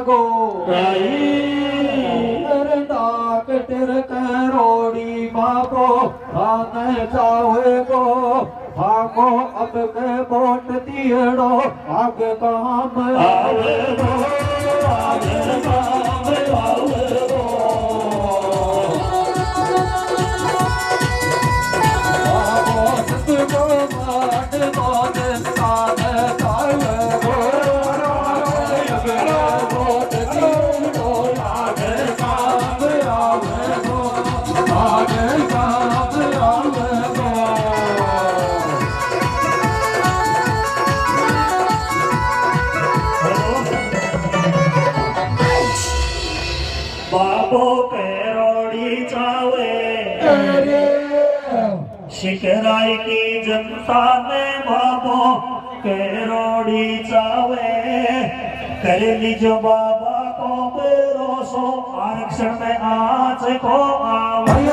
गो doctor करोड़ी बाबो खाने जावे गो भागो अब के वोट दियड़ो आगे काम आवे गो आगे काम आवे गो बाबो सतगो माट मोद साध कावे गो आगे वोट दियड़ो आगे काम आवे गो आगे काम आवे गो बाबो करोड़ी चावे शिकराई की जनता ने बाबो करोड़ी चावे कर लीजो बाबा को भरोसो आरक्षण में आज को आवे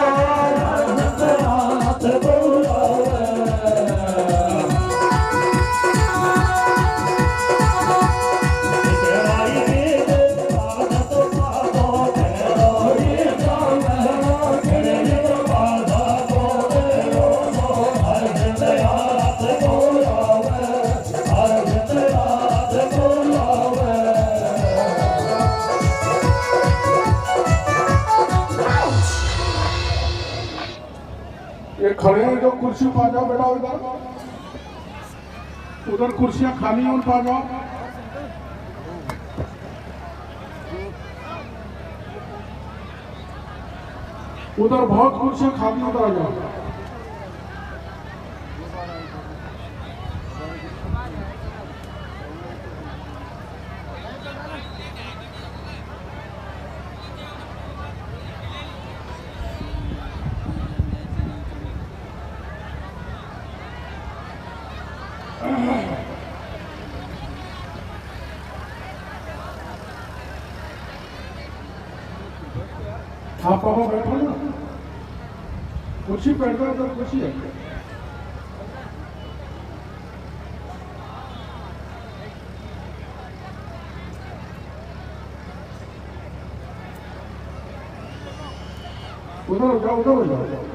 ये खड़े हैं जो कुर्सी पा जाओ बेटा उधर उधर कुर्सियां खाली हैं उन पा जाओ उधर बहुत कुर्सियां खाली उधर आ जाओ आप पापा बैठो ना कुर्सी बैठ जाओ उधर कुर्सी है उधर हो जाओ उधर हो जाओ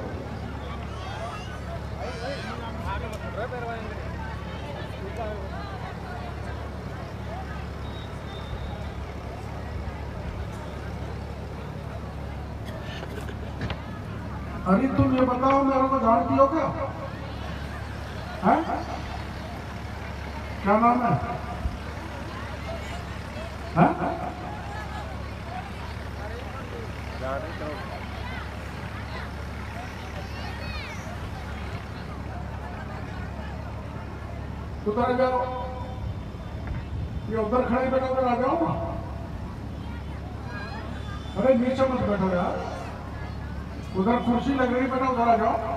अरे तुम ये बताओ मेरे को जानती हो क्या है? क्या नाम है? उधर आ जाओ ये उधर खड़े बैठो उधर आ जाओ ना अरे नीचे मत बैठो यार उधर कुर्सी लग रही बेटा उधर आ जाओ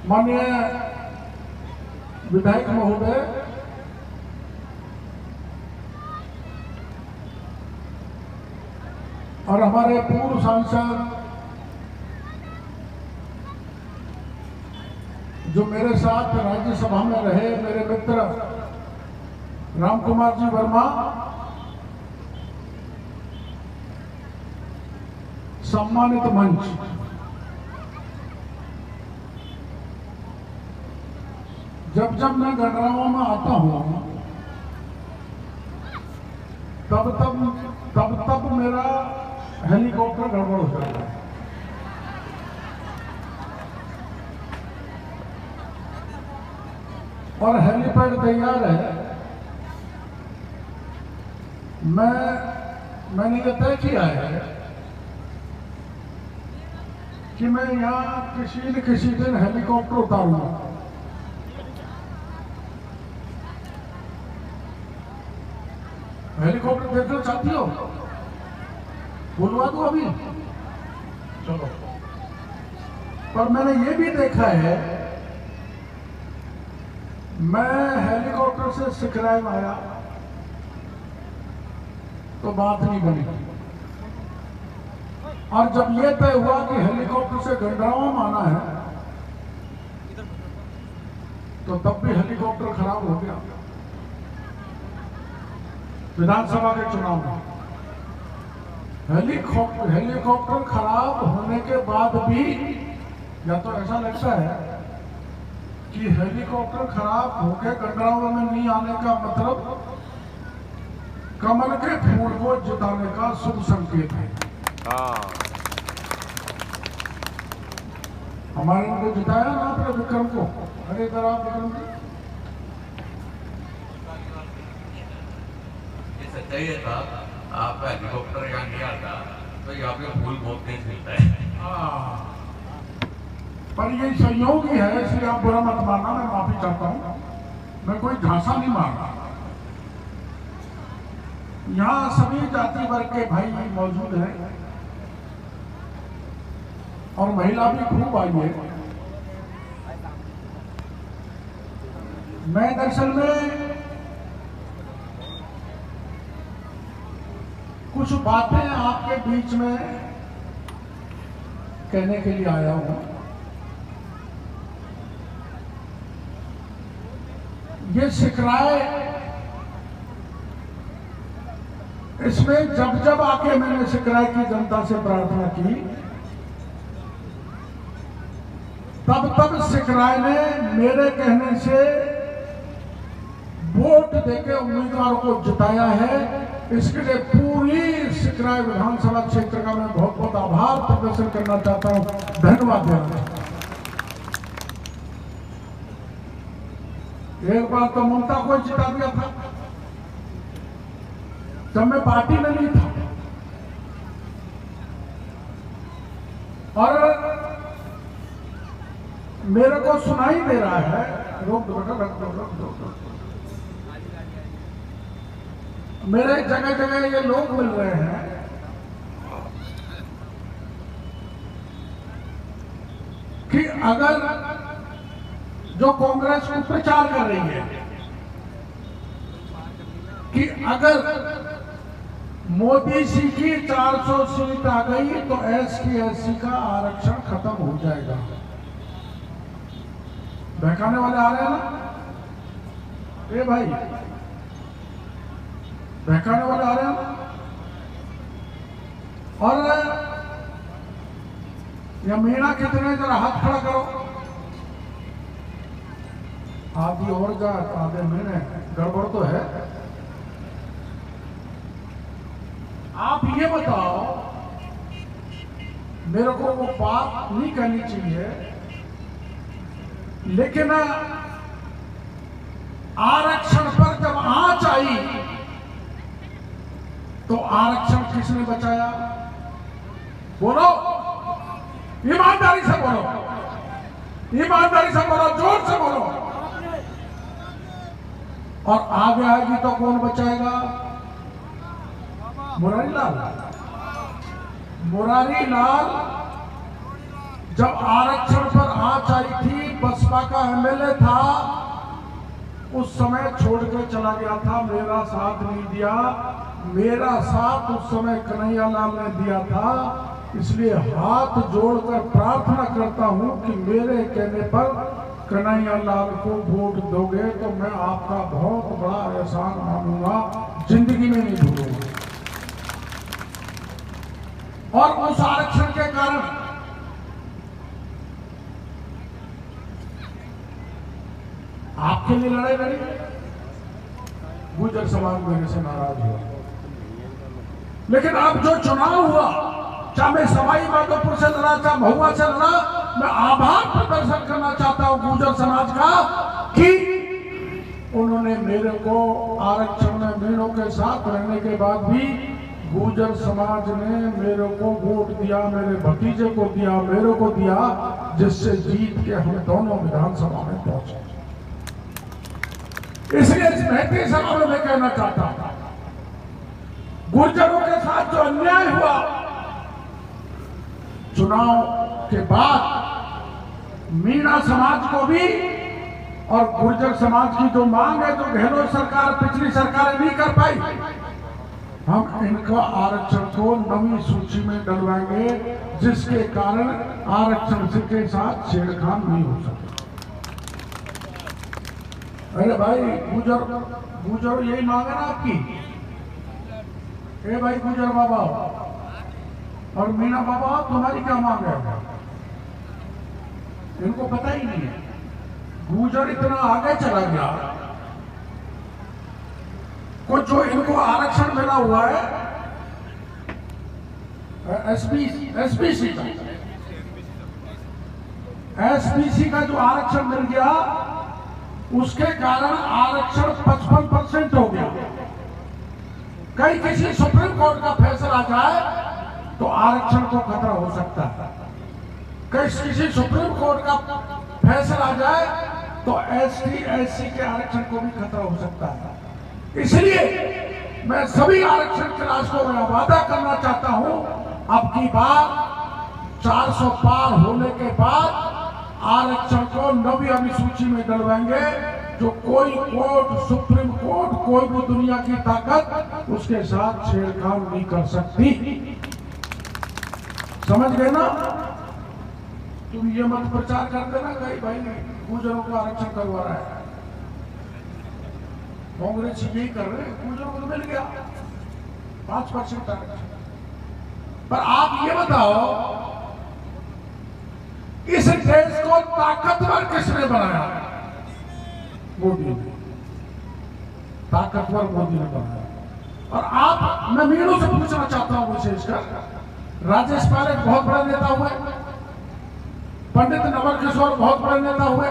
माननीय विधायक महोदय और हमारे पूर्व सांसद जो मेरे साथ राज्यसभा में रहे मेरे मित्र राम कुमार जी वर्मा सम्मानित मंच जब मैं गणरावा में आता हूं तब मेरा हेलीकॉप्टर गड़बड़ हो जाता है और हेलीपैड तैयार है मैंने ये तय किया है कि मैं यहाँ किसी न किसी दिन हेलीकॉप्टर उतारूंगा हेलीकॉप्टर देखना चाहती हो बुलवा दो अभी चलो पर मैंने ये भी देखा है मैं हेलीकॉप्टर से सिकराए आया तो बात नहीं बनी और जब ये तय हुआ कि हेलीकॉप्टर से गंडरावा में आना है तो तब भी हेलीकॉप्टर खराब हो गया विधानसभा के चुनाव में। हेलीकॉप्टर खराब होने के बाद भी, या तो ऐसा लगता है कि हेलीकॉप्टर खराब होकर गंडराओं में नहीं आने का मतलब कमल के फूल को जिताने का शुभ संकेत है। हमारे उनको जिताया ना आपने विक्रम को। अरे इधर आप विक्रम जी, सच्चाई है साहब, आपका हेलीकॉप्टर यहाँ नहीं आता तो यहाँ पे फूल बहुत तेज मिलता है। पर ये संयोग ही है, इसलिए आप बुरा मत मानना, मैं माफी चाहता हूँ। मैं कोई झांसा नहीं मार रहा। यहाँ सभी जाति वर्ग के भाई मौजूद हैं और महिला भी खूब आई है। मैं दरअसल में कुछ बातें आपके बीच में कहने के लिए आया हूं। ये सिकराए, इसमें जब जब आके मैंने सिकराए की जनता से प्रार्थना की, तब तब सिकराए ने मेरे कहने से वोट देके उम्मीदवारों को जिताया है। इसके लिए पूरी सिकराय विधानसभा क्षेत्र का मैं बहुत बहुत आभार प्रदर्शन करना चाहता हूं, धन्यवाद देना चाहता हूं। एक बार तो ममता को जिता दिया था जब मैं पार्टी में नहीं था, और मेरे को सुनाई दे रहा है, रोक दो बेटा, रख दो। मेरे जगह जगह ये लोग मिल रहे हैं कि अगर जो कांग्रेस को प्रचार कर रही है कि अगर मोदी जी की 400 सीट आ गई तो ST/SC का आरक्षण खत्म हो जाएगा। बहकाने वाले आ रहे हैं ना, ए भाई, बहकाने वाले आ रहे हैं। और या मीणा कितने, जरा हाथ खड़ा करो। आधी और जा, आधे महीने, गड़बड़ तो है। आप ये बताओ, मेरे को वो बात नहीं करनी चाहिए, लेकिन आरक्षण पर जब आंच आई तो आरक्षण किसने बचाया? बोलो, ईमानदारी से बोलो, ईमानदारी से बोलो, जोर से बोलो। और आगे आएगी तो कौन बचाएगा? मुरारी लाल। मुरारी लाल जब आरक्षण पर आंच आई थी, बसपा का MLA था, उस समय छोड़ के चला गया था, मेरा साथ नहीं दिया। मेरा साथ उस समय कन्हैया लाल ने दिया था। इसलिए हाथ जोड़कर प्रार्थना करता हूं कि मेरे कहने पर कन्हैया लाल को वोट दोगे तो मैं आपका बहुत बड़ा एहसान मानूंगा, जिंदगी में नहीं भूलूंगा। और उस आरक्षण के कारण आपके लिए लड़ाई लड़ी, गुर्जर समाज मेरे से नाराज हुआ। लेकिन अब जो चुनाव हुआ, चाहे मैं सवाई माधोपुर से लड़ा, चाहे महुआ से लड़ा, मैं आभार प्रदर्शन करना चाहता हूं गुर्जर समाज का कि उन्होंने मेरे को आरक्षण में मीणों के साथ रहने के बाद भी गुर्जर समाज ने मेरे को वोट दिया, मेरे भतीजे को दिया, मेरे को दिया, जिससे जीत के हम दोनों विधानसभा में पहुंचे। इसलिए इस महती सभा में मैं कहना चाहता हूं, गुर्जरों के साथ जो अन्याय हुआ, चुनाव के बाद मीणा समाज को भी और गुर्जर समाज की जो मांग है, जो गहलोत सरकार, पिछली सरकारें नहीं कर पाई, हम इनका आरक्षण को नवी सूची में डलवाएंगे, जिसके कारण आरक्षण के साथ छेड़खानी नहीं हो सके। अरे भाई गुजर यही मांगे ना आपकी। ए भाई गुजर बाबा और मीना बाबा तुम्हारी क्या मांग है? इनको पता ही नहीं है। गुजर इतना आगे चला गया, कुछ जो इनको आरक्षण मिला हुआ है एसबीसी का जो आरक्षण मिल गया, उसके कारण आरक्षण 55% हो गया। कहीं किसी सुप्रीम कोर्ट का फैसला आ जाए तो आरक्षण को खतरा हो सकता है। कहीं किसी सुप्रीम कोर्ट का फैसला आ जाए तो एसटी एससी के आरक्षण को भी खतरा हो सकता है। इसलिए मैं सभी आरक्षण क्लास को मैं वादा करना चाहता हूं, अब की बार 400 पार होने के बाद आरक्षण को 9वीं अनुसूची में डलवाएंगे। जो कोई कोर्ट, सुप्रीम कोर्ट, कोई भी दुनिया की ताकत उसके साथ छेड़छाड़ नहीं कर सकती। समझ गए ना? तुम ये मत प्रचार कर देना कहीं भाई गुजरों को आरक्षण करवा रहा है। कांग्रेस यही कर रहे हैं, गुजरों को तो मिल गया 5% आरक्षण। पर आप ये बताओ, इस देश को ताकतवर किसने बनाया? मोदी ने। ताकतवर मोदी ने बनाया। और आप, मैं मीणु से पूछना चाहता हूं विशेषकर, राजेश पायलट बहुत बड़े नेता हुए, पंडित नवल किशोर बहुत बड़े नेता हुए,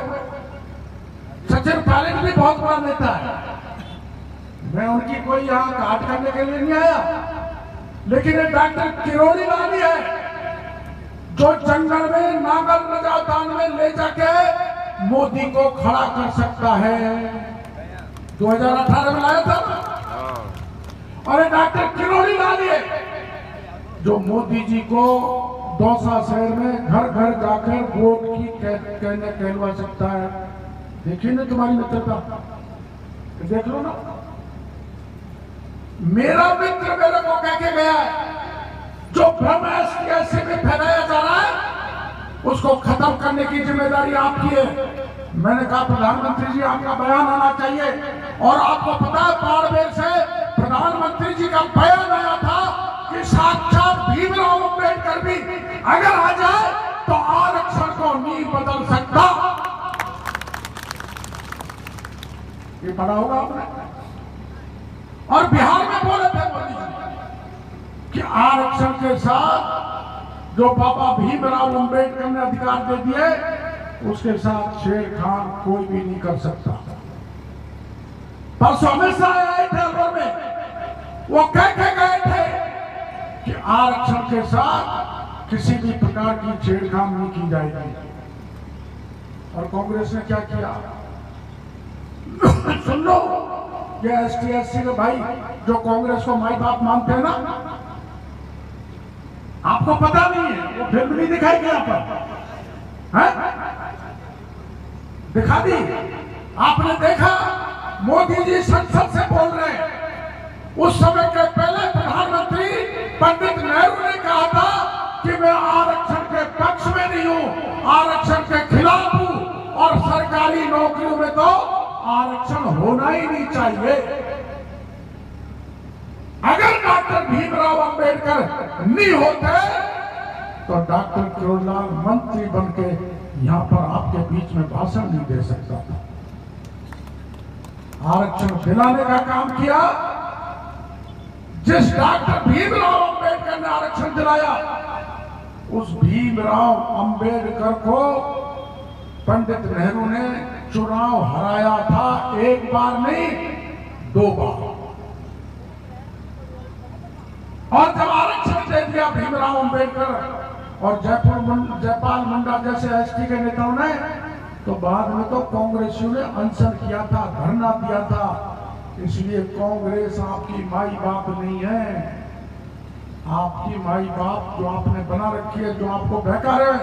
सचिन पायलट भी बहुत बड़ा नेता है। मैं उनकी कोई यहां काट करने के लिए नहीं आया, लेकिन एक डॉक्टर किरोड़ी लाली है जो जंगल में नांगल नजातान में ले जाके मोदी को खड़ा कर सकता है। 2018 में लाया था ना। और डॉक्टर किरोड़ी लाली है जो मोदी जी को दौसा शहर में घर घर जाकर वोट की कहलवा सकता है। देखिए ना तुम्हारी मित्रता, देख लो ना। मेरा मित्र मेरे को कह के गया है, जो भ्रम ऐसे में फैलाया जा रहा है उसको खत्म करने की जिम्मेदारी आपकी है। मैंने कहा प्रधानमंत्री जी आपका बयान आना चाहिए, और आपको पता है बाड़मेर से प्रधानमंत्री जी का बयान आया था कि साक्षात भीमराव अम्बेडकर भी अगर आ जाए तो आरक्षण को नहीं बदल सकता। ये पढ़ा होगा आपने। और बिहार में बोले थे मोदी जी कि आरक्षण के साथ जो बाबा भीमराव अम्बेडकर ने अधिकार दे दिए, उसके साथ छेड़छाड़ कोई भी नहीं कर सकता। परसों अमित शाह आए थे अलवर में, वो कह के गए थे कि आरक्षण के साथ किसी भी प्रकार की छेड़छाड़ नहीं की जाएगी। और कांग्रेस ने क्या किया? सुन लो, ये एसटी एससी के भाई जो कांग्रेस को माई बाप मानते हैं ना, आपको पता नहीं है, वो फिल्म नहीं दिखाई गया पर है? दिखा दी। आपने देखा मोदी जी संसद से बोल रहे हैं। उस समय के पहले प्रधानमंत्री पंडित नेहरू ने कहा था कि मैं आरक्षण के पक्ष में नहीं हूं, आरक्षण के खिलाफ हूं, और सरकारी नौकरियों में तो आरक्षण होना ही नहीं चाहिए। अगर डॉक्टर भीमराव अंबेडकर नहीं होते तो डॉक्टर किरोड़लाल मंत्री बनके यहां पर आपके बीच में भाषण नहीं दे सकता था। आरक्षण दिलाने का काम किया। जिस डॉक्टर भीमराव अंबेडकर ने आरक्षण दिलाया, उस भीमराव अंबेडकर को पंडित नेहरू ने चुनाव हराया था, एक बार नहीं 2 बार। और जब आरक्षण दे दिया भीमराव अंबेडकर और जयपाल मुंडा जैसे एसटी के नेताओं ने, तो बाद में तो कांग्रेसियों ने अनशन किया था, धरना दिया था। इसलिए कांग्रेस आपकी माई बाप नहीं है। आपकी माई बाप जो आपने बना रखी है, जो आपको बहका रहे हैं,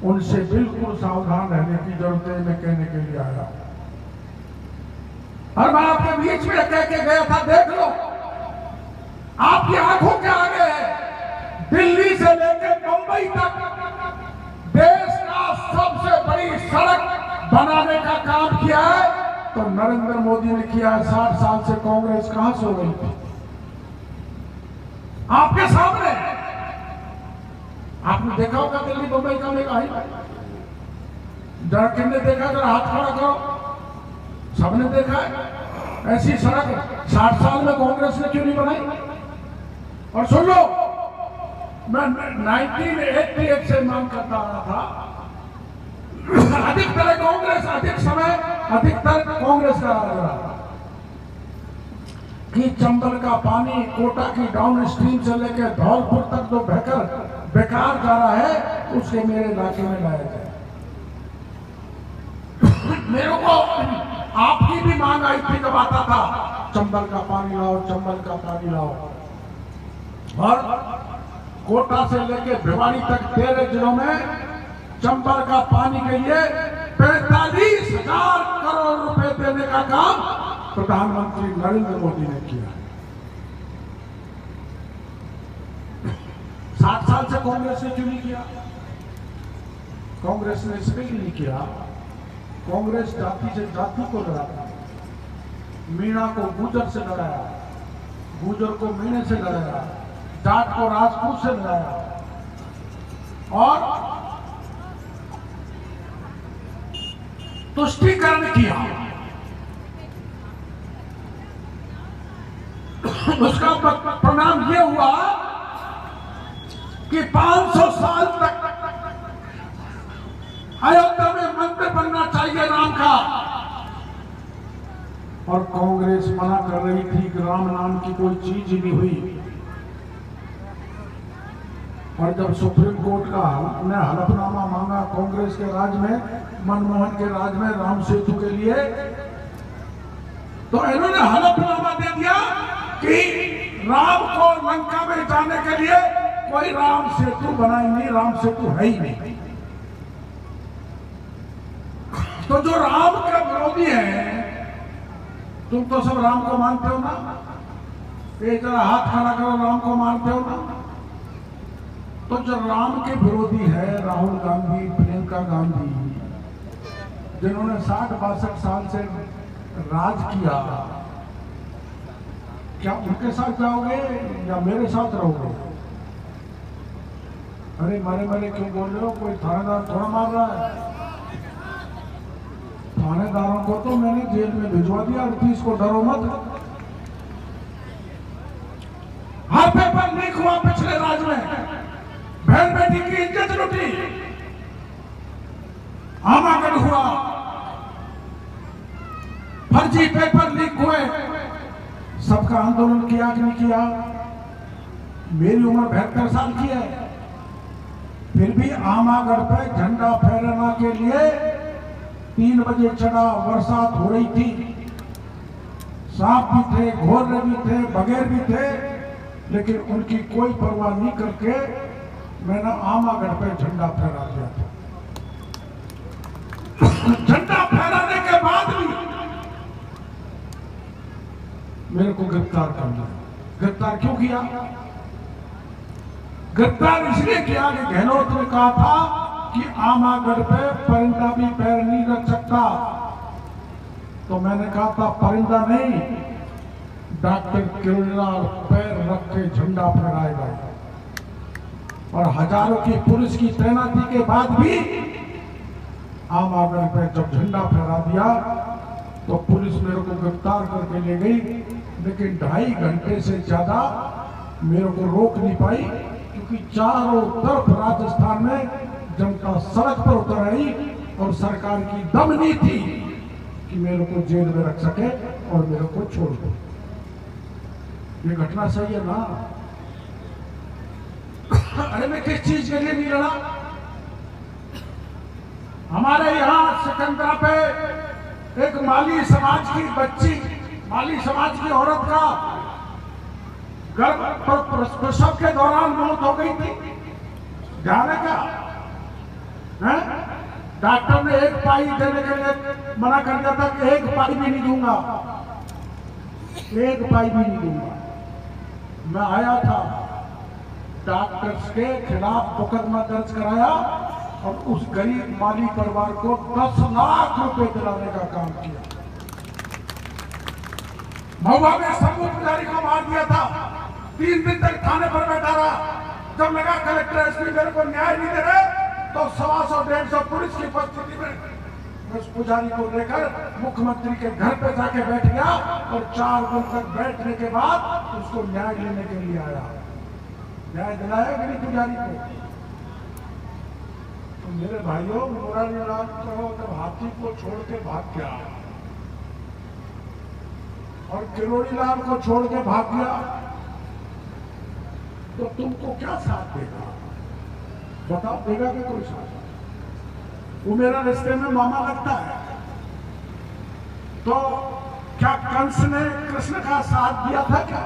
उनसे बिल्कुल सावधान रहने की जरूरत है। मैं कहने के लिए आया और मैं आपके बीच में कह के गया था, देख लो आपकी आंखों के आगे है, दिल्ली से लेकर मुंबई तक देश का सबसे बड़ी सड़क बनाने का काम काम किया है तो नरेंद्र मोदी ने किया है। 60 साल से कांग्रेस कहां सो गई थी? आपके सामने। आपने देखा होगा दिल्ली मुंबई का मेगा हाईवे, जरा किसने देखा? जरा हाथ खड़ा करो। सबने देखा है। ऐसी सड़क 60 साल में कांग्रेस ने क्यों नहीं बनाई? और सुन लो, मैं 1988 से मांग करता रहा था, अधिकतर कांग्रेस, अधिक समय अधिकतर कांग्रेस का राज रहा कि चंबल का पानी कोटा की डाउन स्ट्रीम से लेकर धौलपुर तक जो बहकर बेकार जा रहा है, उसके मेरे इलाके में लाया जाए। मेरे को आपकी भी मांग आई थी जब आता था, चंबल का पानी लाओ, चंबल का पानी लाओ। और कोटा से लेकर भिवाड़ी तक 13 जिलों में चंबल का पानी के लिए 45,000 करोड़ रुपए देने का काम प्रधानमंत्री नरेंद्र मोदी ने किया। 60 साल से कांग्रेस ने क्यों नहीं किया? कांग्रेस ने इसलिए नहीं किया, कांग्रेस जाति से जाति को लड़ा, मीणा को गुजर से लड़ाया, गुजर को मीणे से लड़ाया, जाट को राजपूत से लड़ाया और तुष्टीकरण किया। उसका परिणाम यह हुआ कि 500 साल तक अयोध्या में मंदिर बनना चाहिए राम का, और कांग्रेस मना कर रही थी कि राम नाम की कोई चीज ही नहीं हुई। और जब सुप्रीम कोर्ट का ने हलफनामा मांगा कांग्रेस के राज में, मनमोहन के राज में राम सेतु के लिए, तो इन्होंने हलफनामा दे दिया कि राम को लंका में जाने के लिए कोई राम सेतु बना ही नहीं, राम सेतु है ही नहीं। तो जो राम के विरोधी है, तुम तो सब राम को मानते हो ना? एक जरा हाथ खड़ा करो, राम को मानते हो ना? तो जो राम के विरोधी है, राहुल गांधी, प्रियंका गांधी, जिन्होंने 60-62 साल से राज किया, क्या उनके साथ जाओगे या मेरे साथ रहोगे? अरे मरे मरे क्यों बोल रहे हो? कोई थानेदार थोड़ा मार रहा है। थानेदारों को तो मैंने जेल में भिजवा दिया, 38 को डरो मत। हर पेपर लीक हुआ पिछले राज में, बहन बेटी की इज्जत लुटी, आमागढ़ हुआ, फर्जी पेपर लीक हुए, सबका आंदोलन किया कि नहीं किया? मेरी उम्र 72 साल की है, फिर भी आमागढ़ पे झंडा फहराने के लिए 3 बजे चढ़ा, बरसात हो रही थी, सांप भी थे, घोड़े भी थे, बगैर भी थे, लेकिन उनकी कोई परवाह नहीं करके मैंने आमागढ़ पे झंडा फहरा दिया था। झंडा फहराने के बाद भी मेरे को गिरफ्तार कर लिया। गिरफ्तार क्यों किया? गिरफ्तार इसलिए किया कि गहलोत ने कहा था कि आमागढ़ पे परिंदा भी पैर नहीं रख सकता। तो मैंने कहा था परिंदा नहीं, डॉक्टर केजरीवाल पैर रख के झंडा फहराएगा। और हजारों की पुलिस की तैनाती के बाद भी आमागढ़ पे जब झंडा फहरा दिया तो पुलिस मेरे को गिरफ्तार करके ले गई, लेकिन 2.5 घंटे से ज्यादा मेरे को रोक नहीं पाई, क्योंकि चारों तरफ राजस्थान में जनता सड़क पर उतर आई और सरकार की दम नहीं थी कि मेरे को जेल में रख सके और मेरे को छोड़ दे। ये घटना सही है ना? अरे मैं किस चीज के लिए नहीं लड़ा? हमारे यहाँ सिकंदरा पे एक माली समाज की बच्ची, माली समाज की औरत का गर्भ प्रसव के दौरान मौत हो गई थी। ध्यान है क्या? डॉक्टर ने 1 पाई देने के लिए मना कर दिया था कि 1 पाई भी नहीं दूंगा, 1 पाई भी नहीं दूंगा। मैं आया था, डॉक्टर्स के खिलाफ मुकदमा दर्ज कराया और उस गरीब माली परिवार को 10 लाख रुपए दिलाने का काम किया। महुआ में शंभू पुजारी को मार दिया था, 3 दिन तक थाने पर बैठा रहा। जब लगा कलेक्टर एसपी मेरे को न्याय नहीं दे रहे, तो 125-150 पुलिस की उपस्थिति में उस पुजारी को लेकर मुख्यमंत्री के घर पे जाके बैठ गया और 4 दिन तक बैठने के बाद उसको न्याय लेने के लिए आया। न्याय दिलाया कि नहीं पुजारी को? तो मेरे भाइयों, मुरारीलाल को जब हाथी को छोड़ के भाग गया और किरोड़ी लाल को छोड़ के भाग गया, तो तुमको क्या साथ देगा? बताओ, देगा कि कोई साथ? वो मेरा रिश्ते में मामा लगता है, तो क्या कंस ने कृष्ण का साथ दिया था क्या?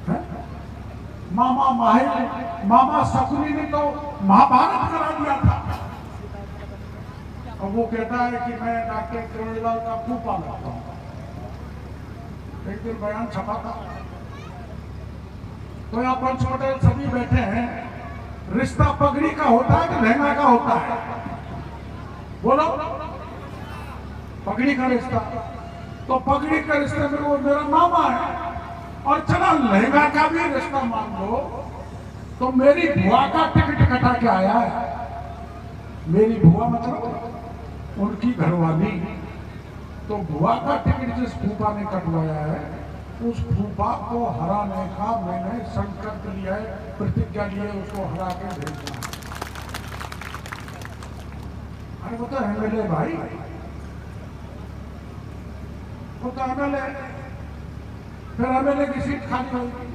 है? मामा माहिर, मामा शकुनी ने तो महाभारत करा दिया था। और वो कहता है कि मैं डॉक्टर किरोड़ीलाल का फूफा लगता हूं। एक दिन बयान छपा था, तो यहाँ पंच पटेल सभी बैठे हैं। रिश्ता पगड़ी का होता है कि लहंगा का होता है? बोलो, पगड़ी का रिश्ता। तो पगड़ी के रिश्ते में वो मेरा मामा है, और चला लहंगा का भी रिश्ता मान लो, तो मेरी बुआ का टिकट कटा के आया है। मेरी बुआ मतलब उनकी घरवाली। तो बुआ का टिकट जिस फूफा ने कटवाया है, उस फूफा को हराने का मैंने संकल्प लिया है, प्रतिज्ञा ली है, उसको हरा के भेजना है। अरे वो तो एमएलए भाई, वो तो एमएलए। फिर एमएलए की सीट खाली होगी।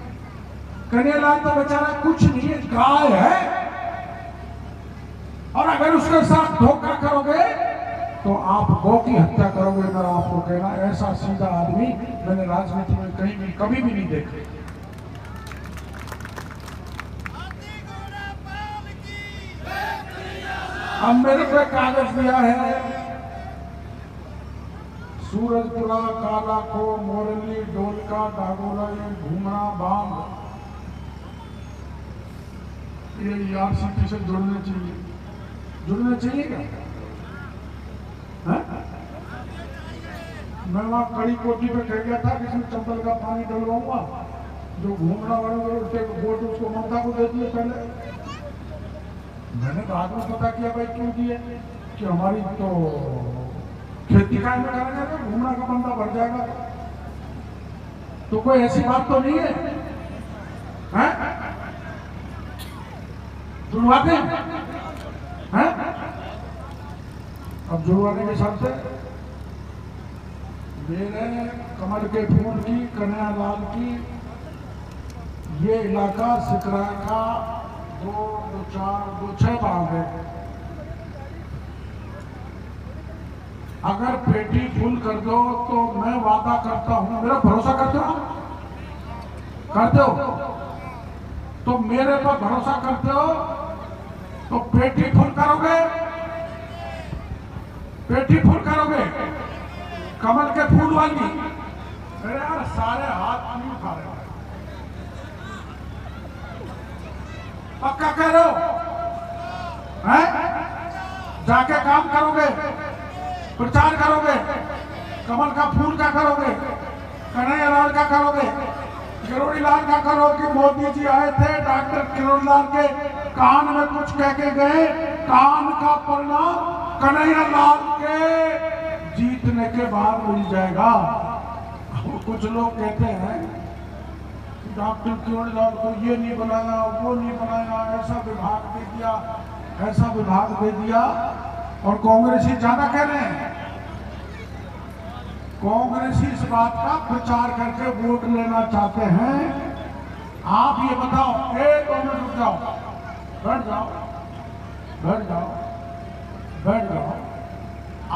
कन्हैयालाल तो बेचारा कुछ नहीं है, गाय है। और अगर उसके साथ धोखा करोगे तो आप गौ की हत्या करोगे। मेरा आपको कहना, ऐसा सीधा आदमी मैंने राजनीति में कहीं भी कभी भी नहीं देखा। अब मेरे पे कागज दिया है, सूरजपुरा, कालाखो, मोरली, डोलका, डागोलाई, घूमना, बांध, ये ईआरसीटी से जुड़ने चाहिए। जुड़ने चाहिए क्या? मैं वहां कड़ी कोठी पे कह गया था, किसी चंपल का पानी डलवाऊंगा। जो घूमना वाले वोट उसको ममता को दे दिए पहले। मैंने बाद में पता किया भाई क्यों दिए, कि हमारी तो खेती का में करेंगे तो घूमना का बंदा बढ़ जाएगा। तो कोई ऐसी बात तो नहीं है, हैं? जुड़वाते हैं? अब जुड़वाने के हिसाब से मेरे कमल के फूल की, कन्हैयालाल की, ये इलाका सिकरा का 2-4-2-6 बाग है। अगर पेटी फुल कर दो तो मैं वादा करता हूं, मेरा भरोसा करते हो? करते हो? तो मेरे पर भरोसा करते हो तो पेटी फुल करोगे? पेटी फुल करोगे कमल के फूल वाली? अरे यार, सारे हाथ नहीं उठा रहे। पक्का कह रहे हो? हैं? जाके काम करोगे, प्रचार करोगे, कमल का फूल का करोगे, कन्हैयालाल का करोगे, किरोड़ीलाल का करोगे? मोदी जी आए थे, डॉक्टर किरोड़ीलाल के कान में कुछ कह के गए, कान का परिणाम कन्हैयालाल के जीतने के बाद मिल जाएगा। कुछ लोग कहते हैं डॉक्टर किरोड़ीलाल को ये नहीं बनाया, वो नहीं बनाया, ऐसा विभाग दे दिया, ऐसा विभाग दे दिया। और कांग्रेसी ज्यादा कह रहे हैं। कांग्रेसी इस बात का प्रचार करके वोट लेना चाहते हैं। आप ये बताओ, 1 मिनट रुक जाओ, बैठ जाओ, बैठ जाओ, बैठ जाओ।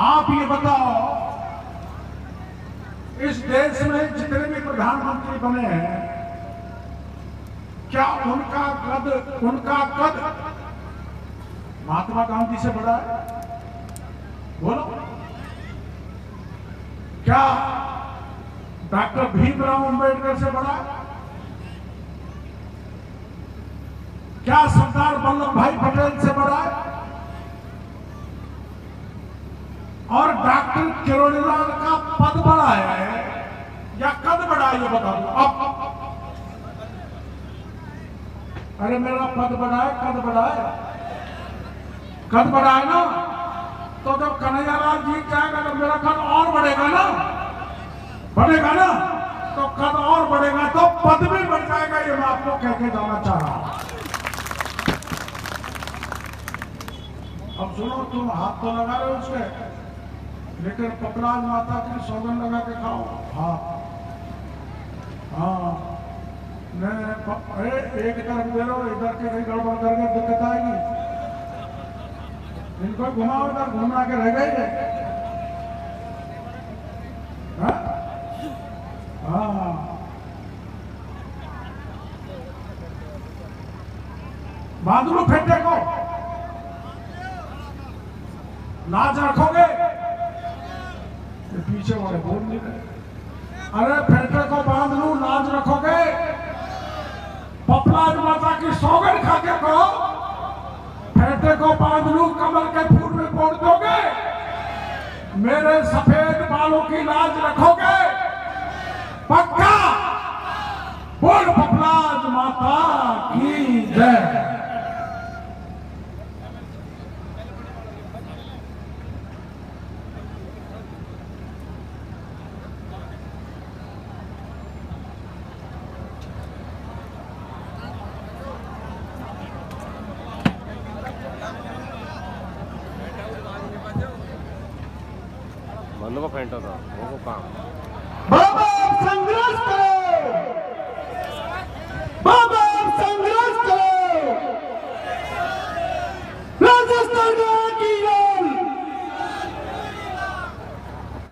आप ये बताओ, इस देश में जितने भी प्रधानमंत्री बने हैं, क्या उनका कद महात्मा गांधी से बड़ा है? बोलो। क्या डॉक्टर भीमराव अंबेडकर से बड़ा है? क्या क्या सरदार वल्लभ भाई पटेल से बड़ा है? और डॉक्टर किरोड़ीलाल का पद बड़ा है या कद बड़ा है, ये बता दो अब। अरे मेरा पद बड़ा है, कद बड़ा है? कद बड़ा है ना, तो जब कन्हैयालाल जीत जाएगा तो मेरा कद और बढ़ेगा ना, बढ़ेगा ना, तो कद और बढ़ेगा तो पद भी बढ़ जाएगा। ये मैं आपको कह के जाना चाह रहा हूं। अब सुनो, तुम हाथ तो लगा रहे हो उसके, लेकिन पपलाज माता की सौगंध लगा के खाओ। हाँ हाँ, नहीं एक तरफ दे लो, इधर के कहीं गड़बड़ करके दिक्कत आएगी। इनको घुमाओ, इधर घुमा के रह गए। हाँ, बांध लो फेंटे को, लाज रखोगे? ये पीछे वाले बोल नहीं रहे। अरे फेंटे को बांध लू, लाज रखोगे? पपलाज माता की सौगंध खा के कहो, फेंटे को बांध लू, कमल के फूल में पोड़ दोगे? मेरे सफेद बालों की लाज रखोगे? पक्का? बोल पपलाज माता की जय। बंद को फेंटा था वो काम बाबा संघर्ष करो।